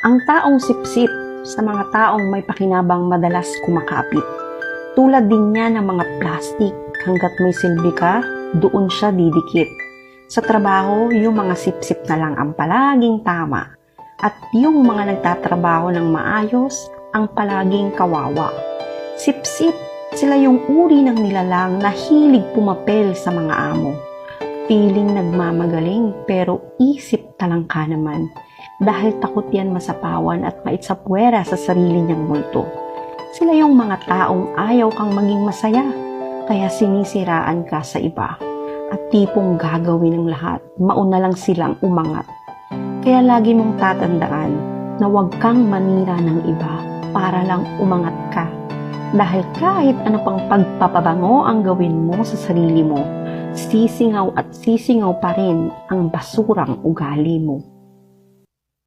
Ang taong sipsip sa mga taong may pakinabang madalas kumakapit. Tulad din niya ng mga plastic, hanggat may silbi ka, doon siya didikit. Sa trabaho, yung mga sipsip na lang ang palaging tama. At yung mga nagtatrabaho ng maayos, ang palaging kawawa. Sipsip, sila yung uri ng nilalang na hilig pumapel sa mga amo. Piling nagmamagaling pero isip talangka naman. Dahil takot yan masapawan at maitsapwera sa sarili niyang multo. Sila yung mga taong ayaw kang maging masaya, kaya sinisiraan ka sa iba. At tipong gagawin ng lahat, mauna lang silang umangat. Kaya lagi mong tatandaan na huwag kang manira ng iba para lang umangat ka. Dahil kahit ano pang pagpapabango ang gawin mo sa sarili mo, sisingaw at sisingaw pa rin ang basurang ugali mo.